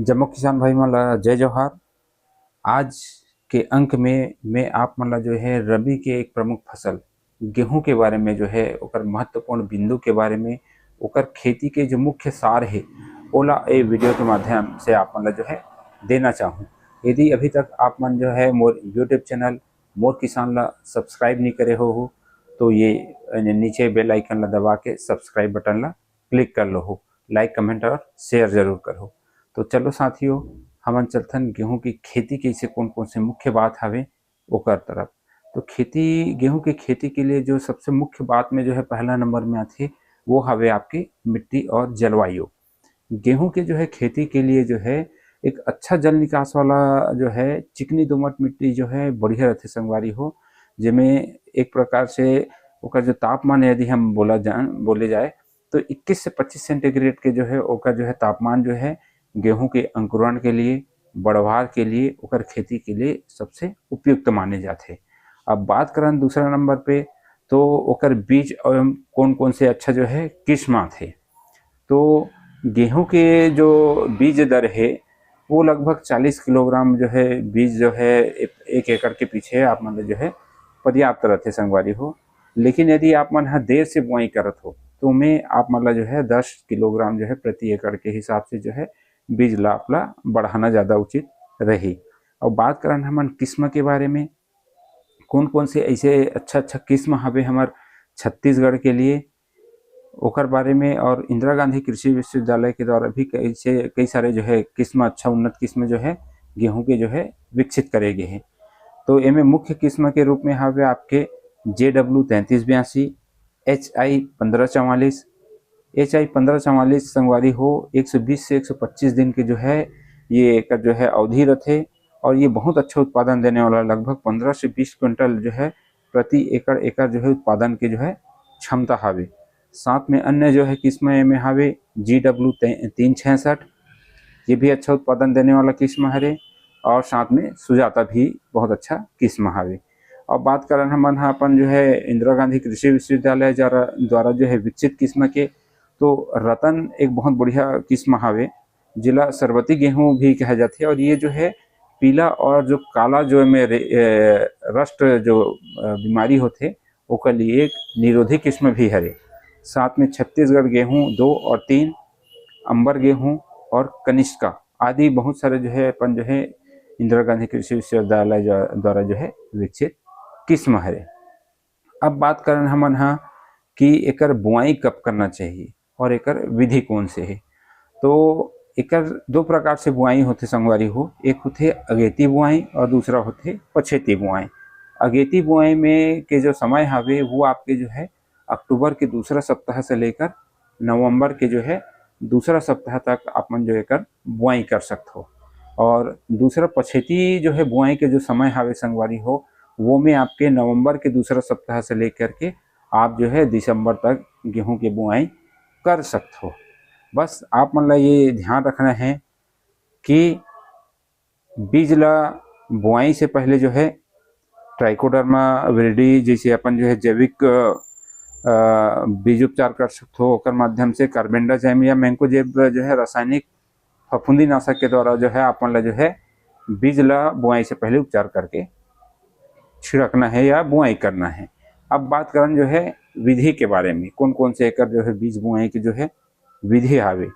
जम्मू किसान भाई मला जय जोहार। आज के अंक में मैं आप मला जो है रबी के एक प्रमुख फसल गेहूं के बारे में जो है ओकर महत्वपूर्ण बिंदु के बारे में ओकर खेती के जो मुख्य सार है ओला ए वीडियो के माध्यम से आप मला जो है देना चाहूँ। यदि अभी तक आप मन जो है मोर यूट्यूब चैनल मोर किसान ला सब्सक्राइब नहीं करे हो तो ये नीचे बेल आइकन ला दबा के सब्सक्राइब बटन ला क्लिक कर लो हो, लाइक कमेंट और शेयर जरूर करो। तो चलो साथियों, हमन चलथन गेहूं की खेती कैसे कौन कौन से मुख्य बात हवे ओकर तरफ। तो खेती गेहूं की खेती के लिए जो सबसे मुख्य बात में जो है पहला नंबर में आती है वो हवे आपकी मिट्टी और जलवायु। गेहूं के जो है खेती के लिए जो है एक अच्छा जल निकास वाला जो है चिकनी दोमट मिट्टी जो है बढ़िया रहते संगवारी हो, जिसमें एक प्रकार से ओकर जो तापमान यदि हम बोले जाए तो 21 से 25 सेंटीग्रेड के जो है ओकर जो है तापमान जो है गेहूं के अंकुरण के लिए, बढ़वार के लिए, ओकर खेती के लिए सबसे उपयुक्त माने जाते। अब बात करन दूसरा नंबर पे तो ओकर बीज एवं कौन कौन से अच्छा जो है किस्म थे। तो गेहूं के जो बीज दर है वो लगभग 40 किलोग्राम जो है बीज जो है एक एकड़ के पीछे आप मतलब जो है पर्याप्त रहते संगवारी हो। लेकिन यदि आप मन देर से बुआई करत हो तो उमें आप मतलब जो है 10 किलोग्राम जो है प्रति एकड़ के हिसाब से जो है बीज ला अपना बढ़ाना ज़्यादा उचित रही। और बात करन हमन किस्म के बारे में, कौन कौन से ऐसे अच्छा किस्म हवे हमार छत्तीसगढ़ के लिए ओकर बारे में, और इंदिरा गांधी कृषि विश्वविद्यालय के द्वारा भी कई सारे जो है किस्म अच्छा उन्नत किस्म जो है गेहूं के जो है विकसित करे गए हैं। तो इनमें मुख्य किस्म के रूप में हवे आपके JW 3382, HI 1544, HI 1544 संगवारी हो 120 से 125 दिन के जो है ये एक जो है अवधि रथे, और ये बहुत अच्छा उत्पादन देने वाला लगभग 15 से 20 क्विंटल जो है प्रति एकड़ जो है उत्पादन के जो है क्षमता हावे। साथ में अन्य जो है किस्म में हावे GW 366, ये भी अच्छा उत्पादन देने वाला किस्म हरे, और साथ में सुजाता भी बहुत अच्छा किस्म हावे। और बात करन हमन अपन जो है इंदिरा गांधी कृषि विश्वविद्यालय द्वारा जो है विकसित किस्म के, तो रतन एक बहुत बढ़िया किस्म हावे जिला सरबती गेहूं भी कहा जाते हैं, और ये जो है पीला और जो काला जो में रस्ट जो बीमारी होते ओकर लिए एक निरोधी किस्म भी हरे। साथ में छत्तीसगढ़ गेहूं 2 और 3, अंबर गेहूं और कनिष्का आदि बहुत सारे जो है अपन जो है इंदिरा गांधी कृषि विश्वविद्यालय द्वारा जो है विकसित किस्म हरे। अब बात करन हमन हा कि एकर बुआई कब करना चाहिए और एकर विधि कौन से है। तो एकर दो प्रकार से बुआई होते संगवारी हो, एक होते अगेती बुआई और दूसरा होते पछेती बुआई। अगेती बुआई में के जो समय हवे वो आपके जो है अक्टूबर के दूसरा सप्ताह से लेकर नवंबर के जो है दूसरा सप्ताह तक अपन जो एकर बुआई कर सकते हो। और दूसरा पछेती जो है बुआई के जो समय हवे संगवारी हो वो में आपके नवंबर के दूसरा सप्ताह से लेकर के आप जो है दिसंबर तक गेहूं की बुआई कर सकते हो। बस आप मतलब ये ध्यान रखना है कि बीज ला बुआई से पहले जो है ट्राइकोडर्मा विरिडी जैसे अपन जो है जैविक बीज उपचार कर सकते हो, ओकर माध्यम से कार्बेंडाजिम या मैंकोजेब जो है रासायनिक फफूंदी नाशक के द्वारा जो है अपन ला जो है बीज ला बुआई से पहले उपचार करके छिड़कना है या बुआई करना है। अब बात करन जो है विधि के बारे में, कौन कौन से एकर जो है बीज बुआई की जो है विधि हावे।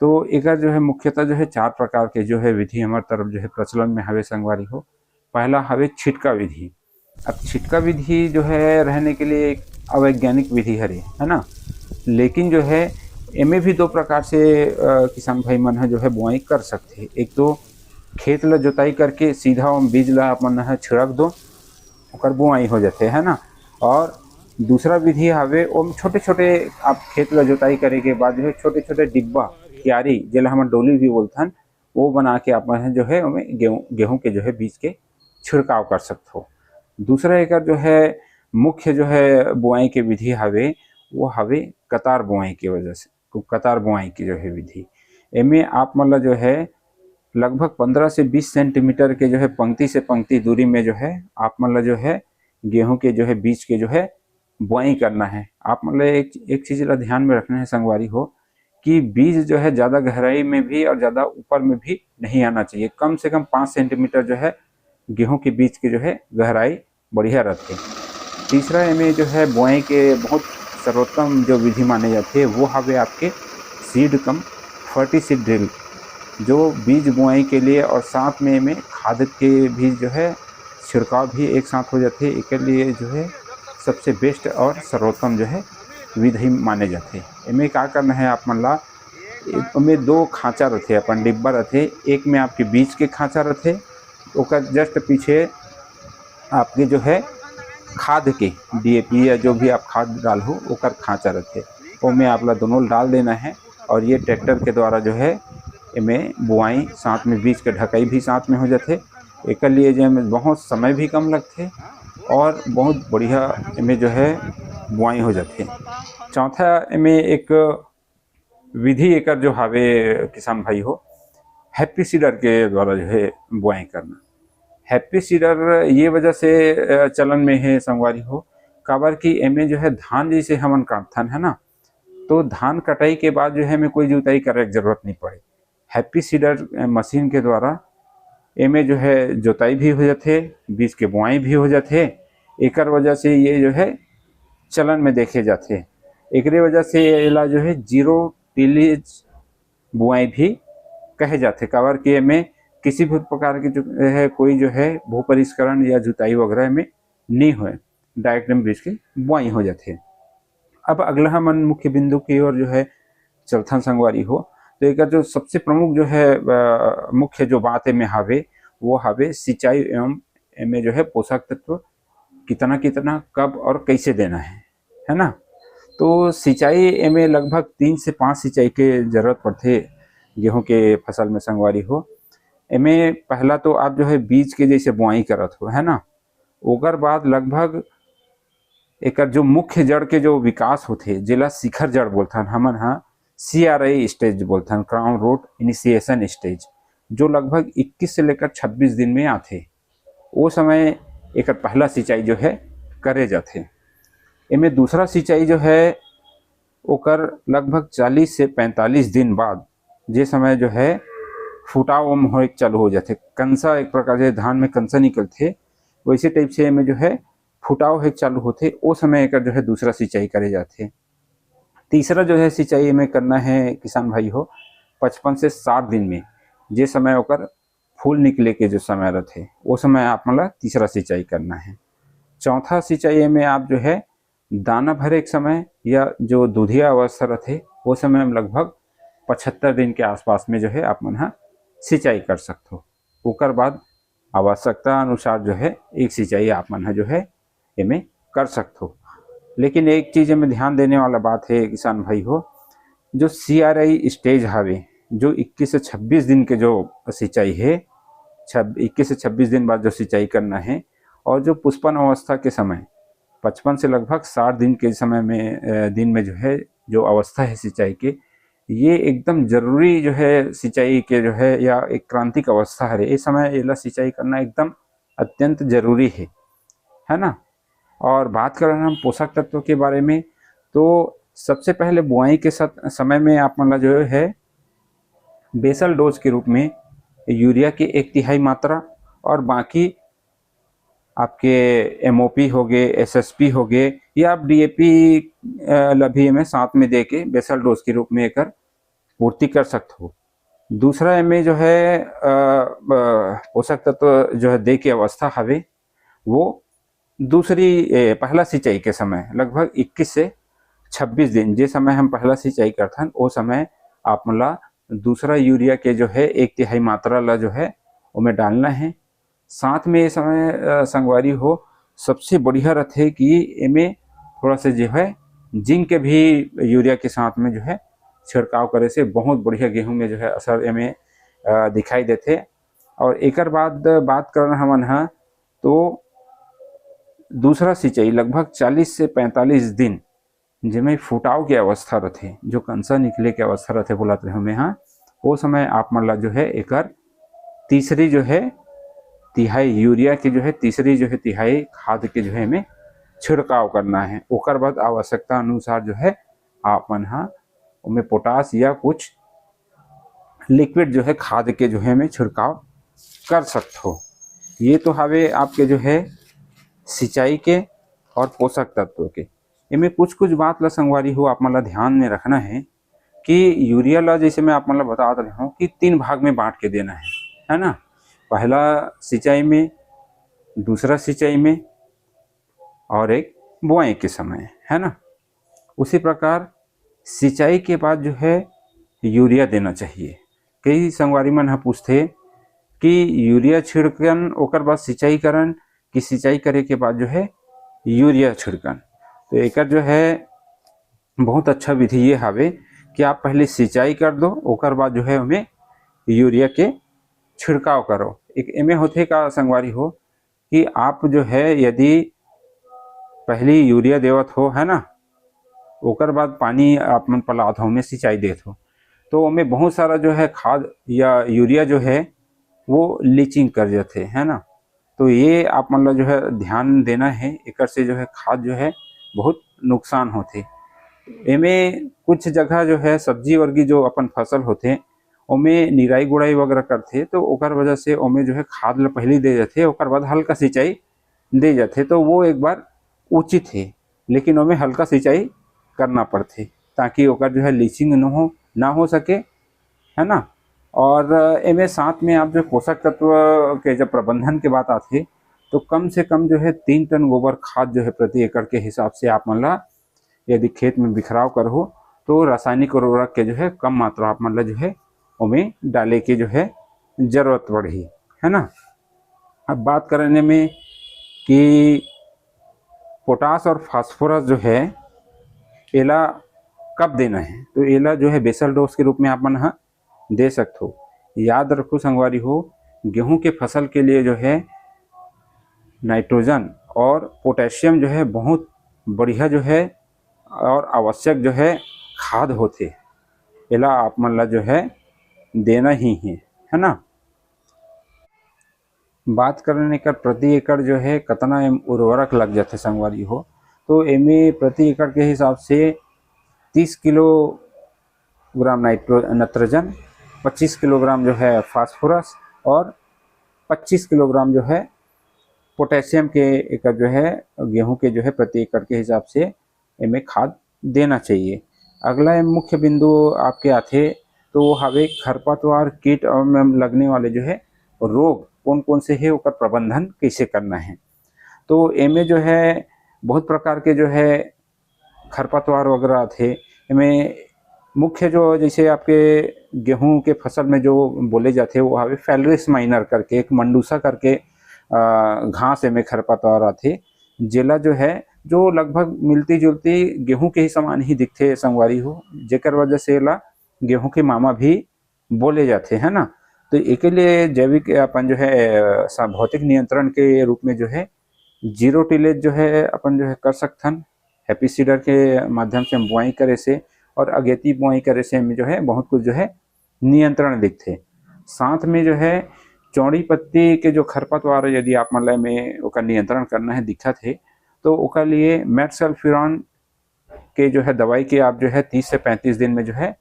तो एकर जो है मुख्यतः जो है 4 प्रकार के जो है विधि हमारे तरफ जो है प्रचलन में हावे संगवारी हो। पहला हावे छिटका विधि। अब छिटका विधि जो है रहने के लिए एक अवैज्ञानिक विधि हरे है ना, लेकिन जो है इनमें भी 2 प्रकार से किसान भाई मन जो है बुआई कर सकते हैं। एक तो खेत ला जोताई करके सीधा बीज ला अपन छिड़क दो, ओकर बुआई हो जाते है ना। और दूसरा विधि हवे ओम छोटे छोटे आप खेत ला जोताई करे के बाद जो है छोटे छोटे डिब्बा क्यारी जिला हम डोली भी बोलथन वो बना के आप जो है गेहूं के जो है बीज के छिड़काव कर सकते हो। दूसरा एक जो है मुख्य जो है बुआई के विधि हवे वो हवे कतार बुआई की वजह से, कतार बुआई की जो है विधि, इनमें आप मतलब जो है लगभग 15 से 20 सेंटीमीटर के जो है पंक्ति से पंक्ति दूरी में जो है आप मतलब जो है गेहूं के जो है बीज के जो है बुआई करना है। आप मतलब एक चीज ला ध्यान में रखना है संगवारी हो कि बीज जो है ज़्यादा गहराई में भी और ज़्यादा ऊपर में भी नहीं आना चाहिए। कम से कम 5 सेंटीमीटर जो है गेहूं के बीज की जो है गहराई बढ़िया रहती है। तीसरा एमे जो है बुआई के बहुत सर्वोत्तम जो विधि माने जाती है वो हवे आपके सीड कम फर्टिसीड ड्रिल, जो बीज बुआई के लिए और साथ में खाद के भी जो है छिड़काव भी एक साथ हो जाते हैं। इसके लिए जो है सबसे बेस्ट और सर्वोत्तम जो है विधि माने जाते हैं। इनमें क्या करना है आप मन ला, इसमें 2 खाँचा रहते अपन डिब्बा रहते, एक में आपके बीज के खाँचा रहते, ओकर जस्ट पीछे आपके जो है खाद के DAP या जो भी आप खाद डालो ओकर खाँचा रहते, ओमें आप ला दोनों डाल देना है। और ये ट्रैक्टर के द्वारा जो है इमें बुआई साथ में बीज के ढकाई भी साथ में हो जाते। एक लिए जो बहुत समय भी कम लगते और बहुत बढ़िया इमें जो है बुआई हो जाती। चौथा इमें एक विधि एक जो हावे किसान भाई हो, हैप्पी सीडर के द्वारा जो है बुआई करना। हैप्पी सीडर ये वजह से चलन में है संगवारी हो, काबर कि एमे जो है धान जैसे हमन काटथन है ना, तो धान कटाई के बाद जो है हमें कोई जुताई करे की जरूरत नहीं पड़े। हैप्पी सीडर मशीन के द्वारा एमे जो है जोताई भी हो जाते, बीज के बुआई भी हो जाते। एक वजह से ये जो है चलन में देखे जाते। एक वजह से एला जो है जीरो टिलेज बुआई भी कहे जाते, काबर कि एमें किसी भी प्रकार की जो है कोई जो है भू परिष्करण या जुताई वगैरह में नहीं हुए, डायरेक्ट में बीज की बुआई हो जाते। अब अगला हम मुख्य बिंदु की ओर जो है चलथन संगवारी हो, तो एक जो सबसे प्रमुख जो है मुख्य जो बात है में हावे वो हावे सिंचाई एवं में जो है पोषक तत्व कितना कितना कब और कैसे देना है ना। तो सिंचाई में लगभग 3 से 5 सिंचाई के जरूरत पड़ते गेहूं के फसल में संगवारी हो। एमें पहला तो आप जो है बीज के जैसे बुआई करत हो है ना, ओकर बाद लगभग एक जो मुख्य जड़ के जो विकास होते जेला शिखर जड़ बोलथन हमन, हाँ CRI स्टेज बोलथन, क्राउन रूट इनिशिएशन स्टेज, जो लगभग 21 से लेकर 26 दिन में आते। वो समय एक पहला सिंचाई जो है करे जाते। इनमें दूसरा सिंचाई जो है ओकर लगभग 40 से 45 दिन बाद जे समय जो है फुटाव हो चालू हो जाते। कंसा एक प्रकार से धान में कंसा निकलते, वैसे टाइप से में जो है फुटाव है चालू होते, वो समय एक जो है दूसरा सिंचाई करे जाते। तीसरा जो है सिंचाई में करना है किसान भाई हो 55 से 60 दिन में, जे समय ओकर फूल निकले के जो समय रहते वो समय आप मतलब तीसरा सिंचाई करना है। चौथा सिंचाई में आप जो है दाना भरे के समय या जो दूधिया अवस्था रहते वो समय में लगभग 75 दिन के आसपास में जो है आप मन सिंचाई कर सकते हो। ओकर बाद आवश्यकता अनुसार जो है एक सिंचाई आप मन जो है इमें कर सकते हो। लेकिन एक चीज़ में ध्यान देने वाला बात है किसान भाई हो, जो CRI स्टेज हावे जो 21 से 26 दिन के जो सिंचाई है, 21 से 26 दिन बाद जो सिंचाई करना है, और जो पुष्पन अवस्था के समय 55 से लगभग 60 दिन के समय में दिन में जो है जो अवस्था है सिंचाई के, ये एकदम जरूरी जो है सिंचाई के जो है या एक क्रांतिक अवस्था है। इस समय एला सिंचाई करना एकदम अत्यंत जरूरी है ना। और बात करें हम पोषक तत्व के बारे में, तो सबसे पहले बुआई के समय में आप मतलब जो है बेसल डोज के रूप में यूरिया की 1/3 मात्रा और बाकी आपके MOP हो गए, SSP हो गए, या आप DAP लभी में साथ में दे के बेसल डोज के रूप में एक पूर्ति कर सकते हो। दूसरा में जो है पोषक तत्व जो है दे के अवस्था हवे वो दूसरी पहला सिंचाई के समय लगभग 21 से 26 दिन जे समय हम पहला सिंचाई करथन वो समय आप मला दूसरा यूरिया के जो है 1/3 मात्रा ला जो है उमें डालना है। साथ में ये समय संगवारी हो सबसे बढ़िया रहते कि इमें थोड़ा सा जो है जिंक के भी यूरिया के साथ में जो है छिड़काव करे से बहुत बढ़िया गेहूं में जो है असर इमें दिखाई देते। और एक बाद बात करना हमन है तो दूसरा सिंचाई लगभग 40 से 45 दिन जिसमें फुटाव की अवस्था रहते, जो कंसा निकले के अवस्था रहते बोलाते हमें, हाँ वो समय आप मतलब जो है एक तीसरी जो है तिहाई यूरिया की जो है तीसरी जो है तिहाई खाद के जो है हमें छिड़काव करना है। ओकर बाद आवश्यकता अनुसार जो है आप मन उनमें पोटास या कुछ लिक्विड जो है खाद के जो है में छिड़काव कर सकते हो। ये तो हवे आपके जो है सिंचाई के और पोषक तत्व के। इनमें कुछ कुछ बात ला संगवारी हो आप मतलब ध्यान में रखना है कि यूरिया ला जैसे मैं आप मतलब बता रहा हूँ कि 3 भाग में बांट के देना है ना। पहला सिंचाई में, दूसरा सिंचाई में और एक बुआई के समय, है ना। उसी प्रकार सिंचाई के बाद जो है यूरिया देना चाहिए। कई संगवारी मन ह पूछते कि यूरिया छिड़कन ओकर बाद सिंचाई करन कि सिंचाई करे के बाद जो है यूरिया छिड़कन। तो एक जो है बहुत अच्छा विधि ये हावे कि आप पहले सिंचाई कर दो, ओकर बाद जो है हमें यूरिया के छिड़काव करो। एक एमे होते का संगवारी हो कि आप जो है यदि पहली यूरिया देवत हो, है ना, ओकर बाद पानी आप मन पलात हो में सिंचाई देत हो, तो हमें बहुत सारा जो है खाद या यूरिया जो है वो लीचिंग कर जाते, है ना। तो ये आप मतलब जो है ध्यान देना है, एक से जो है खाद जो है बहुत नुकसान होते। एमें कुछ जगह जो है सब्जी वर्गी जो अपन फसल होते ओमें निराई गुड़ाई वगैरह करते, तो ओकर वजह से ओमें जो है खाद ल पहले दे जाते, ओकर बाद हल्का सिंचाई दे जाते, तो वो एक बार उचित है। लेकिन ओमें हल्का सिंचाई करना पड़ते ताकि ओकर जो है लीचिंग ना हो सके, है ना। और एमें साथ में आप जो पोषक तत्व के जब प्रबंधन के बात आती तो कम से कम जो है 3 टन गोबर खाद जो है प्रति एकड़ के हिसाब से आप मतलब यदि खेत में बिखराव करो तो रासायनिक उर्वरक के जो है कम मात्रा आप मतलब जो है उमें डाले की जो है जरूरत पड़ी, है ना। अब बात करने में कि पोटास और फास्फोरस जो है एला कब देना है, तो एला जो है बेसल डोज के रूप में आप मन दे सकते हो। याद रखो संगवारी हो, गेहूं के फसल के लिए जो है नाइट्रोजन और पोटेशियम जो है बहुत बढ़िया जो है और आवश्यक जो है खाद होते, एला आप मन ला जो है देना ही है ना। बात करने का प्रति एकड़ जो है कितना उर्वरक लग जाते संगवारी हो, तो एमे प्रति एकड़ के हिसाब से 30 किलोग्राम नाइट्रोजन, 25 किलोग्राम जो है फास्फोरस और 25 किलोग्राम जो है पोटेशियम के एकड़ जो है गेहूं के जो है प्रति एकड़ के हिसाब से इनमें खाद देना चाहिए। अगला मुख्य बिंदु आपके आते तो वो हवे खरपतवार कीट और में लगने वाले जो है रोग कौन कौन से है ओकर प्रबंधन कैसे करना है। तो इनमें जो है बहुत प्रकार के जो है खरपतवार वगैरह थे। इनमें मुख्य जो जैसे आपके गेहूं के फसल में जो बोले जाते वो हवे फैलरिस माइनर करके एक मंडूसा करके घास में खरपतवार आते, जेला जो है जो लगभग मिलती जुलती गेहूं के ही समान ही दिखते संगवारी हो, जेकर वजह से ला गेहूं के मामा भी बोले जाते, है ना। तो एक लिए जैविक अपन जो है भौतिक नियंत्रण के रूप में जो है जीरो टिलेज जो है अपन जो है कर सकथन। हैप्पी सीडर के माध्यम से हम बुआई करे से और अगेती बुआई करे से में जो है बहुत कुछ जो है नियंत्रण दिखते। साथ में जो है चौड़ी पत्ती के जो खरपतवार यदि आप मतलब में ओका नियंत्रण करना है दिक्कत है तो ओका लिए मेटसल्फ्यूरॉन के जो है दवाई के आप जो है 30 से 35 दिन में जो है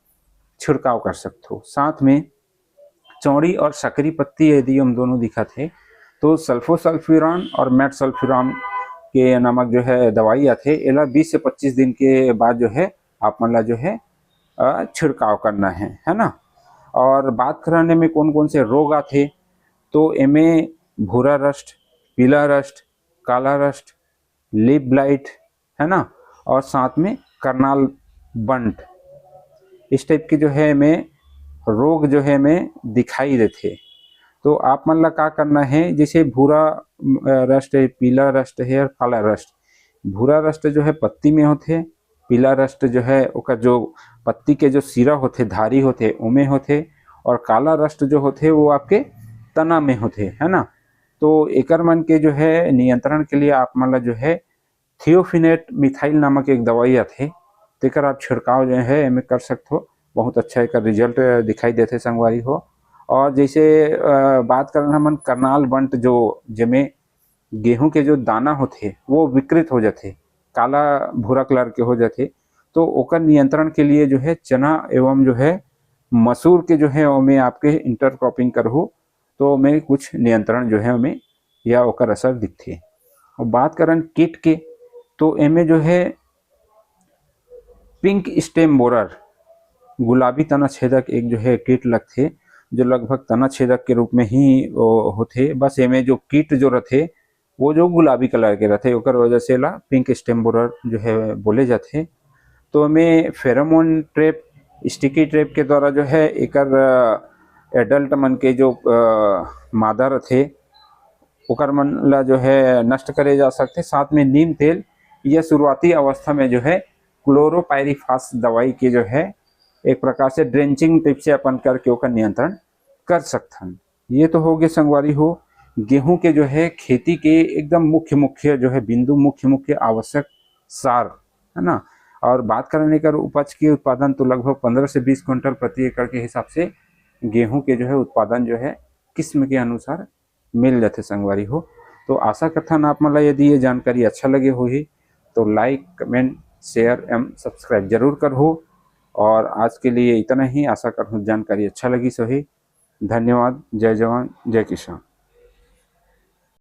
छिड़काव कर सकते हो। साथ में चौड़ी और सकरी पत्ती यदि हम दोनों दिखत है तो सल्फोसल्फ्यूरॉन और मेटसल्फ्यूरॉन के नामक जो है दवाई आते, एला 20 से 25 दिन के बाद जो है आप मतलब जो है छिड़काव करना है ना। और बात कराने में कौन कौन से रोग आते तो इनमें भूरा रस्ट, पीला रस्ट, काला रस्ट, लीफ ब्लाइट, है ना, और साथ में करनाल बंट, इस टाइप की जो है में रोग जो है में दिखाई देते। तो आप मन ला का करना है, जैसे भूरा रस्ट है, पीला रस्ट है और काला रस्ट। भूरा रस्ट जो है पत्ती में होते, पीला रस्ट जो है ओकर जो पत्ती के जो सिरा होते धारी होते उमें होते, और काला रस्ट जो होते वो आपके तना में होते, है ना। तो एकर मन के जो है नियंत्रण के लिए आप मन ला जो है थियोफिनेट मिथाइल नामक एक दवाई आते, तेकर आप छिड़काव जो है एमें कर सकते हो, बहुत अच्छा एक रिजल्ट दिखाई देते संगवारी हो। और जैसे बात करना मन करनाल बंट जो जिसमें गेहूं के जो दाना होते वो विकृत हो जाते, काला भूरा कलर के हो जाते, तो ओकर नियंत्रण के लिए जो है चना एवं जो है मसूर के जो है ओमे आपके इंटरक्रॉपिंग करहु तो ओमे कुछ नियंत्रण जो है ओमे या ओकर असर दिखथे। और बात करन कीट के तो एमे जो है पिंक स्टेम बोरर गुलाबी तना छेदक एक जो है कीट लगथे जो लगभग तना छेदक के रूप में ही होथे। बस एमे जो कीट जो रथे वो जो गुलाबी कलर के रथे ओकर वजह से ला पिंक स्टेम बोरर जो है बोले जाथे। तो हमें फेरोमोन ट्रैप स्टिकी ट्रैप के द्वारा जो है एकर एडल्ट मन के जो मादा रथे ओकर मन ला जो है नष्ट करे जा सकते। साथ में नीम तेल यह शुरुआती अवस्था में जो है क्लोरोपायरीफास दवाई के जो है एक प्रकार से ड्रेंचिंग टिप से अपन करके ओकर नियंत्रण कर सकथन। ये तो हो गए संगवारी हो गेहूं के जो है खेती के एकदम मुख्य जो है बिंदु मुख्य आवश्यक सार है ना। और बात करने का उपज के उत्पादन तो लगभग 15 से 20 क्विंटल प्रति एकड़ के हिसाब से गेहूं के जो है उत्पादन जो है किस्म के अनुसार मिल जाते संगवारी हो। तो आशा कथन आप मला यदि ये जानकारी अच्छा लगे होही तो लाइक कमेंट शेयर एवं सब्सक्राइब जरूर कर हो। और आज के लिए इतना ही, आशा करता हूँ जानकारी अच्छा लगी सही। धन्यवाद। जय जवान जय किसान।